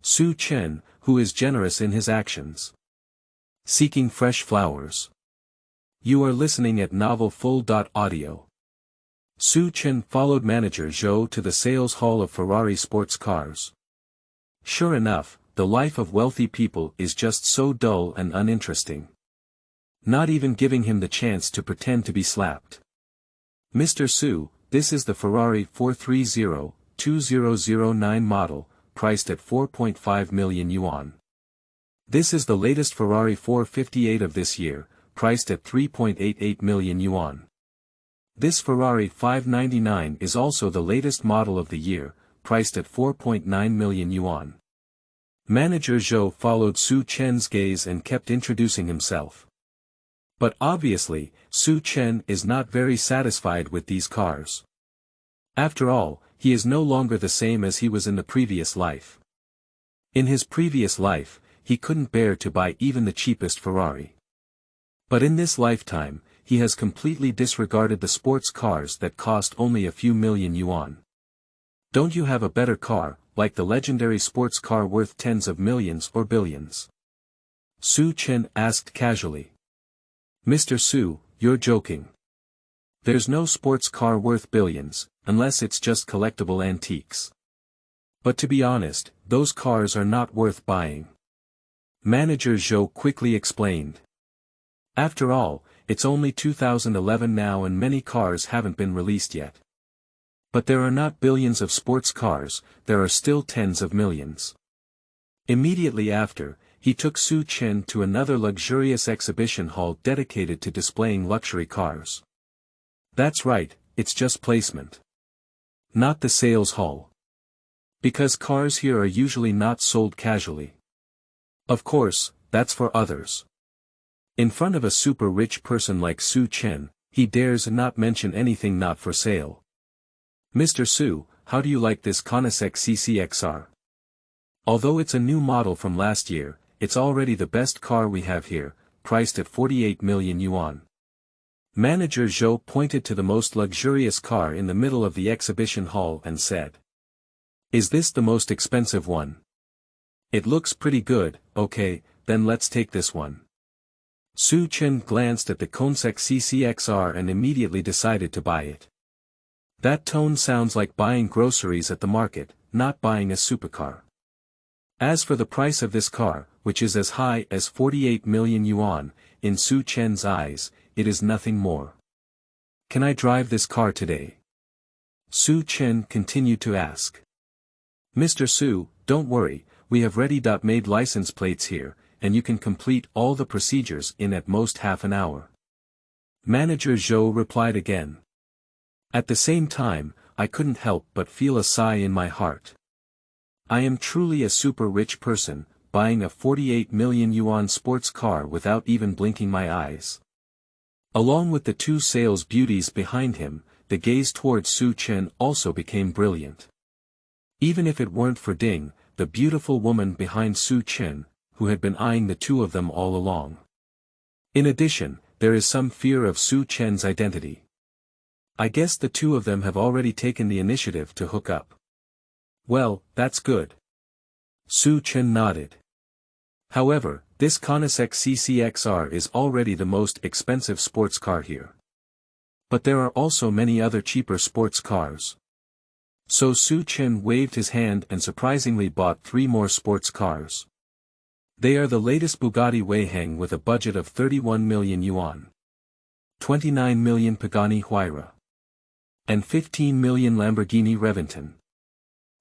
Su Chen, who is generous in his actions. Seeking fresh flowers. You are listening at novelfull.audio. Su Chen followed manager Zhou to the sales hall of Ferrari sports cars. Sure enough, the life of wealthy people is just so dull and uninteresting. Not even giving him the chance to pretend to be slapped. Mr. Su, this is the Ferrari 430-2009 model, priced at 4.5 million yuan. This is the latest Ferrari 458 of this year, priced at 3.88 million yuan. This Ferrari 599 is also the latest model of the year, priced at 4.9 million yuan. Manager Zhou followed Su Chen's gaze and kept introducing himself. But obviously, Su Chen is not very satisfied with these cars. After all, he is no longer the same as he was in the previous life. In his previous life, he couldn't bear to buy even the cheapest Ferrari. But in this lifetime, he has completely disregarded the sports cars that cost only a few million yuan. Don't you have a better car, like the legendary sports car worth tens of millions or billions? Su Chen asked casually. Mr. Su, you're joking. There's no sports car worth billions, unless it's just collectible antiques. But to be honest, those cars are not worth buying. Manager Zhou quickly explained. After all, it's only 2011 now and many cars haven't been released yet. But there are not billions of sports cars, there are still tens of millions. Immediately after, he took Su Chen to another luxurious exhibition hall dedicated to displaying luxury cars. That's right, it's just placement. Not the sales hall. Because cars here are usually not sold casually. Of course, that's for others. In front of a super rich person like Su Chen, he dares not mention anything not for sale. Mr. Su, how do you like this Koenigsegg CCXR? Although it's a new model from last year, it's already the best car we have here, priced at 48 million yuan. Manager Zhou pointed to the most luxurious car in the middle of the exhibition hall and said. Is this the most expensive one? It looks pretty good, okay, then let's take this one. Su Chen glanced at the Koenigsegg CCXR and immediately decided to buy it. That tone sounds like buying groceries at the market, not buying a supercar. As for the price of this car, which is as high as 48 million yuan, in Su Chen's eyes, it is nothing more. Can I drive this car today? Su Chen continued to ask. Mr. Su, don't worry, we have ready-made license plates here, and you can complete all the procedures in at most half an hour. Manager Zhou replied again. At the same time, I couldn't help but feel a sigh in my heart. I am truly a super rich person, buying a 48 million yuan sports car without even blinking my eyes. Along with the two sales beauties behind him, the gaze towards Su Chen also became brilliant. Even if it weren't for Ding, the beautiful woman behind Su Chen, who had been eyeing the two of them all along. In addition, there is some fear of Su Chen's identity. I guess the two of them have already taken the initiative to hook up. Well, that's good. Su Chen nodded. However, this Koenigsegg CCXR is already the most expensive sports car here. But there are also many other cheaper sports cars. So Su Chen waved his hand and surprisingly bought 3 more sports cars. They are the latest Bugatti Weiheng with a budget of 31 million yuan. 29 million Pagani Huayra. And 15 million Lamborghini Reventon.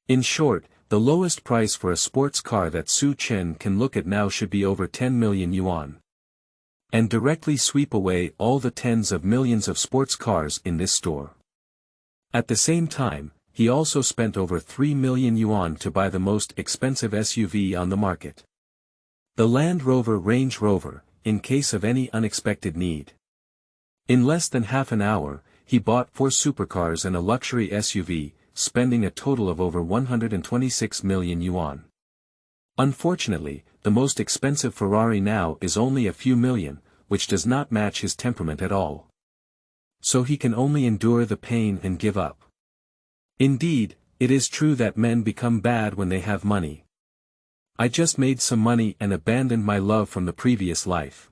In short, the lowest price for a sports car that Su Chen can look at now should be over 10 million yuan. And directly sweep away all the tens of millions of sports cars in this store. At the same time, he also spent over 3 million yuan to buy the most expensive SUV on the market. The Land Rover Range Rover, in case of any unexpected need. In less than half an hour, he bought 4 supercars and a luxury SUV, spending a total of over 126 million yuan. Unfortunately, the most expensive Ferrari now is only a few million, which does not match his temperament at all. So he can only endure the pain and give up. Indeed, it is true that men become bad when they have money. I just made some money and abandoned my love from the previous life.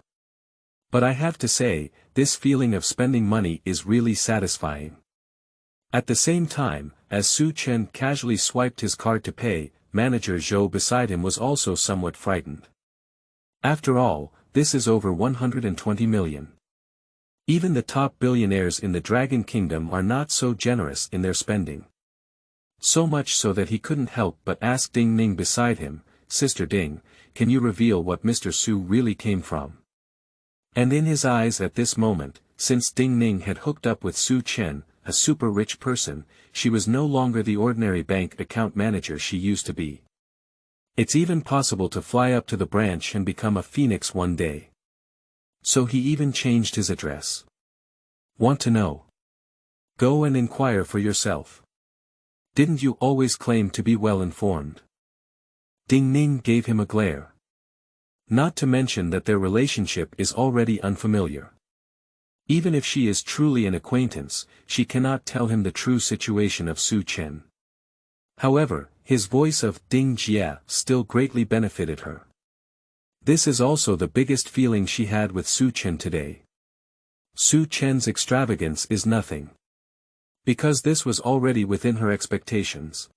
But I have to say, this feeling of spending money is really satisfying. At the same time, as Su Chen casually swiped his card to pay, Manager Zhou beside him was also somewhat frightened. After all, this is over 120 million. Even the top billionaires in the Dragon Kingdom are not so generous in their spending. So much so that he couldn't help but ask Ding Ning beside him, Sister Ding, can you reveal what Mr. Su really came from? And in his eyes at this moment, since Ding Ning had hooked up with Su Chen, a super rich person, she was no longer the ordinary bank account manager she used to be. It's even possible to fly up to the branch and become a phoenix one day. So he even changed his address. Want to know? Go and inquire for yourself. Didn't you always claim to be well informed? Ding Ning gave him a glare. Not to mention that their relationship is already unfamiliar. Even if she is truly an acquaintance, she cannot tell him the true situation of Su Chen. However, his voice of Ding Jie still greatly benefited her. This is also the biggest feeling she had with Su Chen today. Su Chen's extravagance is nothing. Because this was already within her expectations.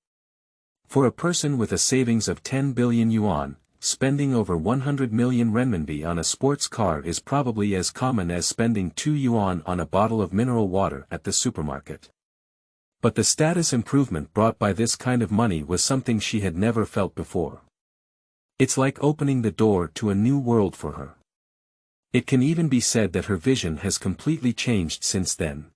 For a person with a savings of 10 billion yuan, spending over 100 million renminbi on a sports car is probably as common as spending 2 yuan on a bottle of mineral water at the supermarket. But the status improvement brought by this kind of money was something she had never felt before. It's like opening the door to a new world for her. It can even be said that her vision has completely changed since then.